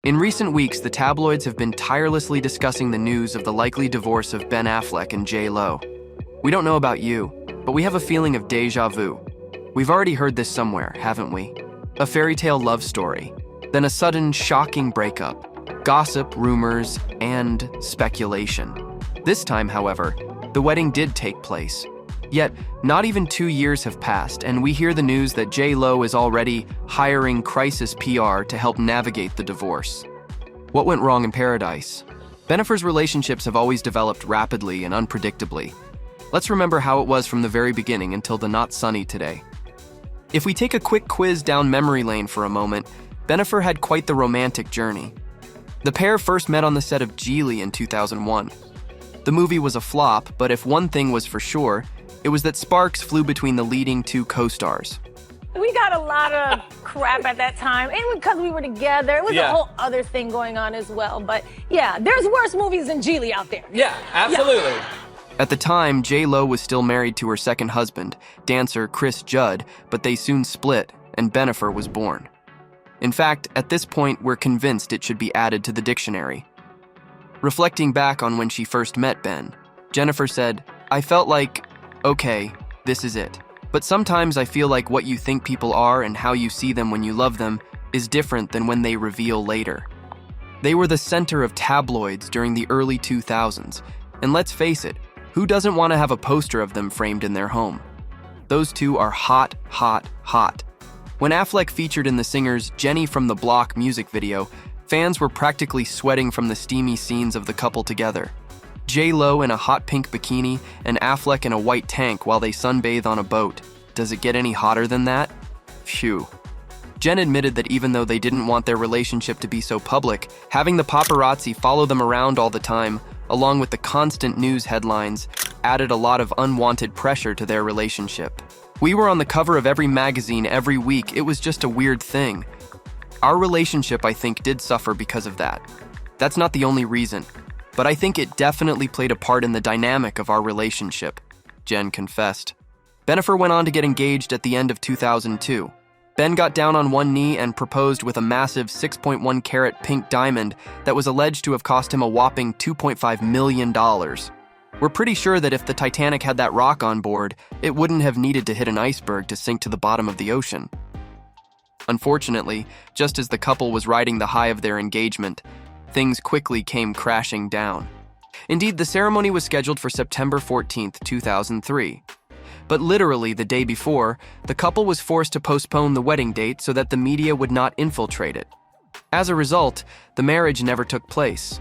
In recent weeks, the tabloids have been tirelessly discussing the news of the likely divorce of Ben Affleck and J.Lo. We don't know about you, but we have a feeling of deja vu. We've already heard this somewhere, haven't we? A fairy tale love story, then a sudden, shocking breakup, gossip, rumors, and speculation. This time, however, the wedding did take place. Yet, not even 2 years have passed, and we hear the news that J.Lo is already hiring crisis PR to help navigate the divorce. What went wrong in paradise? Bennifer's relationships have always developed rapidly and unpredictably. Let's remember how it was from the very beginning until the not sunny today. If we take a quick quiz down memory lane for a moment, Bennifer had quite the romantic journey. The pair first met on the set of Geely in 2001. The movie was a flop, but if one thing was for sure, it was that sparks flew between the leading two co-stars. We got a lot of crap at that time, and because we were together, it was a whole other thing going on as well. But yeah, there's worse movies than Geely out there. Yeah, absolutely. Yeah. At the time, J.Lo was still married to her second husband, dancer Chris Judd, but they soon split, and Bennifer was born. In fact, at this point, we're convinced it should be added to the dictionary. Reflecting back on when she first met Ben, Jennifer said, "I felt like, okay, this is it. But sometimes I feel like what you think people are and how you see them when you love them is different than when they reveal later." They were the center of tabloids during the early 2000s, and let's face it, who doesn't want to have a poster of them framed in their home? Those two are hot, hot, hot. When Affleck featured in the singer's Jenny from the Block music video, fans were practically sweating from the steamy scenes of the couple together. J.Lo in a hot pink bikini and Affleck in a white tank while they sunbathe on a boat. Does it get any hotter than that? Phew. Jen admitted that even though they didn't want their relationship to be so public, having the paparazzi follow them around all the time, along with the constant news headlines, added a lot of unwanted pressure to their relationship. We were on the cover of every magazine every week. It was just a weird thing. Our relationship, I think, did suffer because of that. That's not the only reason, but I think it definitely played a part in the dynamic of our relationship, Jen confessed. Bennifer went on to get engaged at the end of 2002. Ben got down on one knee and proposed with a massive 6.1 carat pink diamond that was alleged to have cost him a whopping $2.5 million. We're pretty sure that if the Titanic had that rock on board, it wouldn't have needed to hit an iceberg to sink to the bottom of the ocean. Unfortunately, just as the couple was riding the high of their engagement, things quickly came crashing down. Indeed, the ceremony was scheduled for September 14, 2003. But literally the day before, the couple was forced to postpone the wedding date so that the media would not infiltrate it. As a result, the marriage never took place.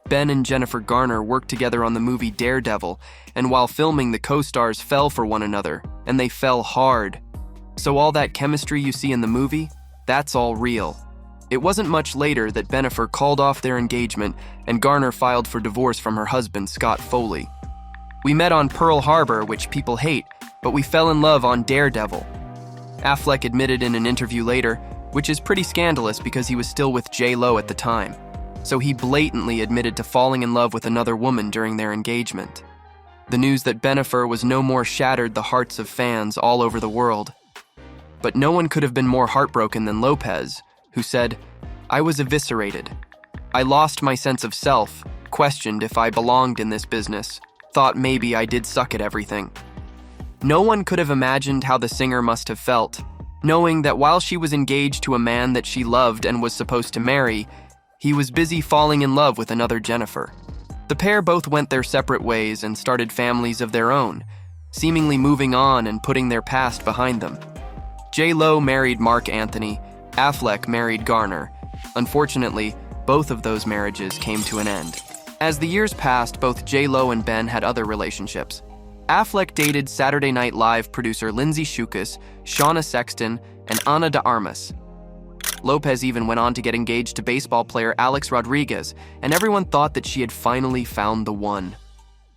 Ben and Jennifer Garner worked together on the movie Daredevil, and while filming, the co-stars fell for one another, and they fell hard. So all that chemistry you see in the movie, that's all real. It wasn't much later that Bennifer called off their engagement and Garner filed for divorce from her husband, Scott Foley. "We met on Pearl Harbor, which people hate, but we fell in love on Daredevil." Affleck admitted in an interview later, which is pretty scandalous because he was still with J.Lo at the time. So he blatantly admitted to falling in love with another woman during their engagement. The news that Bennifer was no more shattered the hearts of fans all over the world. But no one could have been more heartbroken than Lopez, who said, "I was eviscerated. I lost my sense of self, questioned if I belonged in this business, thought maybe I did suck at everything." No one could have imagined how the singer must have felt, knowing that while she was engaged to a man that she loved and was supposed to marry, he was busy falling in love with another Jennifer. The pair both went their separate ways and started families of their own, seemingly moving on and putting their past behind them. J.Lo married Mark Anthony, Affleck married Garner. Unfortunately, both of those marriages came to an end. As the years passed, both J.Lo and Ben had other relationships. Affleck dated Saturday Night Live producer Lindsay Shukas, Shauna Sexton, and Ana de Armas. Lopez even went on to get engaged to baseball player Alex Rodriguez, and everyone thought that she had finally found the one.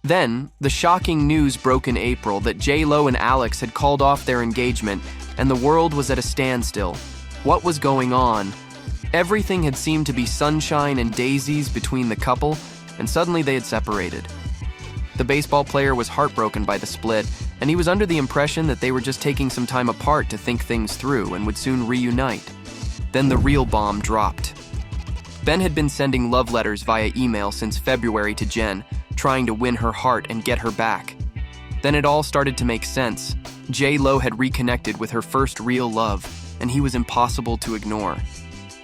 Then, the shocking news broke in April that J.Lo and Alex had called off their engagement, and the world was at a standstill. What was going on? Everything had seemed to be sunshine and daisies between the couple, and suddenly they had separated. The baseball player was heartbroken by the split, and he was under the impression that they were just taking some time apart to think things through and would soon reunite. Then the real bomb dropped. Ben had been sending love letters via email since February to Jen, trying to win her heart and get her back. Then it all started to make sense. J.Lo had reconnected with her first real love, and he was impossible to ignore.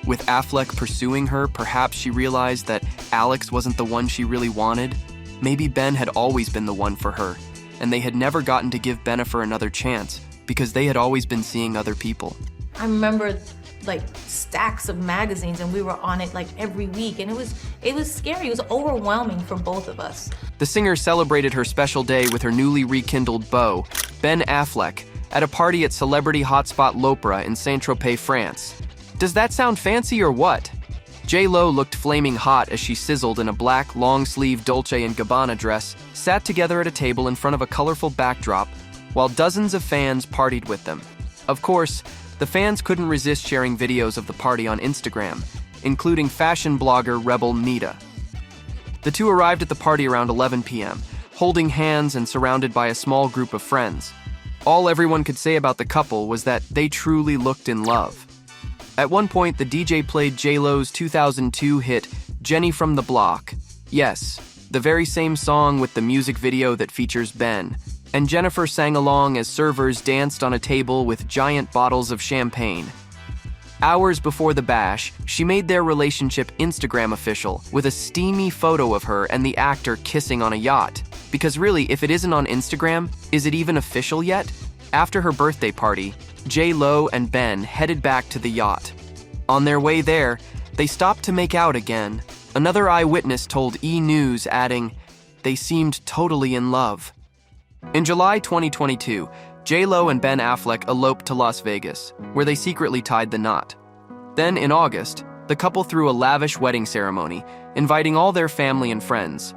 With Affleck pursuing her, perhaps she realized that Alex wasn't the one she really wanted. Maybe Ben had always been the one for her, and they had never gotten to give Bennifer another chance because they had always been seeing other people. I remember like stacks of magazines, and we were on it like every week, and it was scary. It was overwhelming for both of us. The singer celebrated her special day with her newly rekindled beau, Ben Affleck, at a party at celebrity hotspot L'Opera in Saint-Tropez, France. Does that sound fancy or what? J.Lo looked flaming hot as she sizzled in a black, long-sleeve Dolce & Gabbana dress, sat together at a table in front of a colorful backdrop, while dozens of fans partied with them. Of course, the fans couldn't resist sharing videos of the party on Instagram, including fashion blogger Rebel Nita. The two arrived at the party around 11 p.m., holding hands and surrounded by a small group of friends. All everyone could say about the couple was that they truly looked in love. At one point, the DJ played J.Lo's 2002 hit, Jenny from the Block. Yes, the very same song with the music video that features Ben. And Bennifer sang along as servers danced on a table with giant bottles of champagne. Hours before the bash, she made their relationship Instagram official with a steamy photo of her and the actor kissing on a yacht. Because really, if it isn't on Instagram, is it even official yet? After her birthday party, J.Lo and Ben headed back to the yacht. On their way there, they stopped to make out again. Another eyewitness told E! News, adding, "They seemed totally in love." In July 2022, J.Lo and Ben Affleck eloped to Las Vegas, where they secretly tied the knot. Then, in August, the couple threw a lavish wedding ceremony, inviting all their family and friends.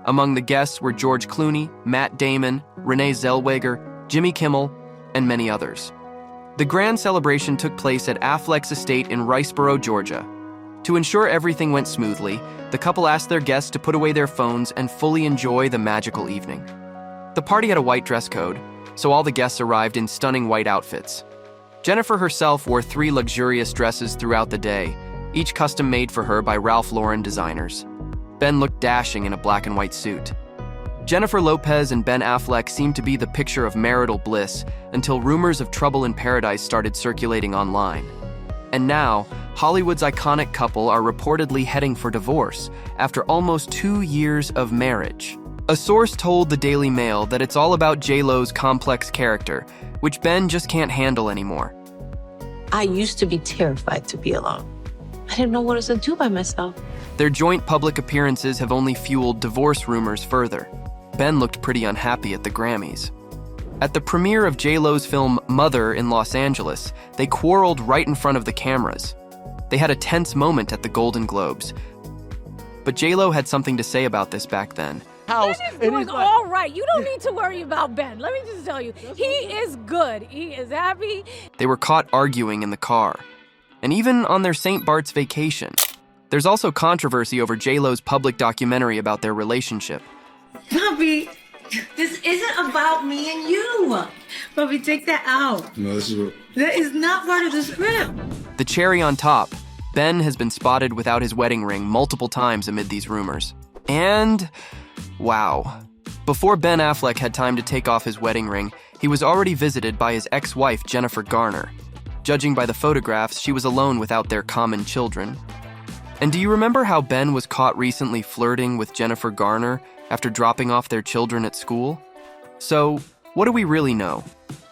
Among the guests were George Clooney, Matt Damon, Renee Zellweger, Jimmy Kimmel, and many others. The grand celebration took place at Affleck's estate in Riceboro, Georgia. To ensure everything went smoothly, the couple asked their guests to put away their phones and fully enjoy the magical evening. The party had a white dress code, so all the guests arrived in stunning white outfits. Bennifer herself wore 3 luxurious dresses throughout the day, each custom made for her by Ralph Lauren designers. Ben looked dashing in a black and white suit. Jennifer Lopez and Ben Affleck seemed to be the picture of marital bliss until rumors of trouble in paradise started circulating online. And now, Hollywood's iconic couple are reportedly heading for divorce after almost 2 years of marriage. A source told the Daily Mail that it's all about J.Lo's complex character, which Ben just can't handle anymore. I used to be terrified to be alone. I didn't know what I was going to do by myself. Their joint public appearances have only fueled divorce rumors further. Ben looked pretty unhappy at the Grammys. At the premiere of J.Lo's film Mother in Los Angeles, they quarreled right in front of the cameras. They had a tense moment at the Golden Globes. But J.Lo had something to say about this back then. Ben is doing all right. You don't need to worry about Ben. Let me just tell you, he is good. He is happy. They were caught arguing in the car, and even on their St. Bart's vacation. There's also controversy over J.Lo's public documentary about their relationship. Bobby, this isn't about me and you. Bobby, take that out. No, this is That is not part of the script. The cherry on top, Ben has been spotted without his wedding ring multiple times amid these rumors. And wow. Before Ben Affleck had time to take off his wedding ring, he was already visited by his ex-wife, Jennifer Garner. Judging by the photographs, she was alone without their common children. And do you remember how Ben was caught recently flirting with Jennifer Garner after dropping off their children at school? So, what do we really know?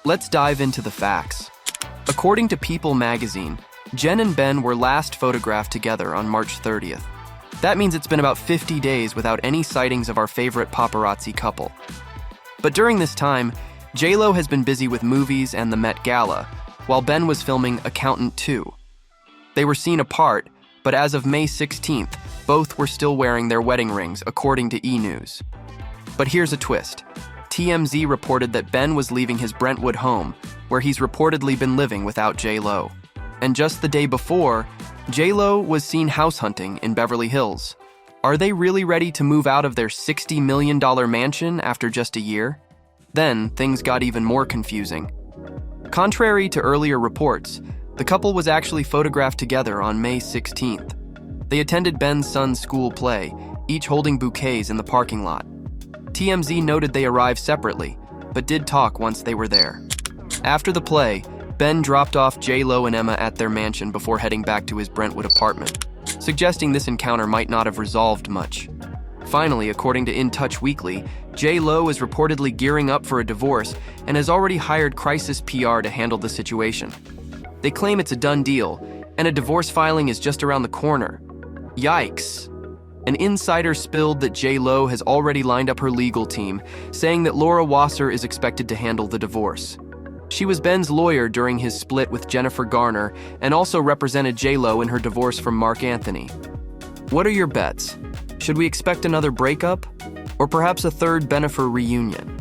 Let's dive into the facts. According to People magazine, Jen and Ben were last photographed together on March 30th. That means it's been about 50 days without any sightings of our favorite paparazzi couple. But during this time, J.Lo has been busy with movies and the Met Gala, while Ben was filming Accountant 2. They were seen apart, but as of May 16th, both were still wearing their wedding rings, according to E! News. But here's a twist. TMZ reported that Ben was leaving his Brentwood home, where he's reportedly been living without J.Lo. And just the day before, J.Lo was seen house hunting in Beverly Hills. Are they really ready to move out of their $60 million mansion after just a year? Then, things got even more confusing. Contrary to earlier reports, the couple was actually photographed together on May 16th. They attended Ben's son's school play, each holding bouquets in the parking lot. TMZ noted they arrived separately, but did talk once they were there. After the play, Ben dropped off J.Lo and Emma at their mansion before heading back to his Brentwood apartment, suggesting this encounter might not have resolved much. Finally, according to In Touch Weekly, J.Lo is reportedly gearing up for a divorce and has already hired crisis PR to handle the situation. They claim it's a done deal, and a divorce filing is just around the corner. Yikes. An insider spilled that J.Lo has already lined up her legal team, saying that Laura Wasser is expected to handle the divorce. She was Ben's lawyer during his split with Jennifer Garner and also represented J.Lo in her divorce from Mark Anthony. What are your bets? Should we expect another breakup? Or perhaps a third Bennifer reunion?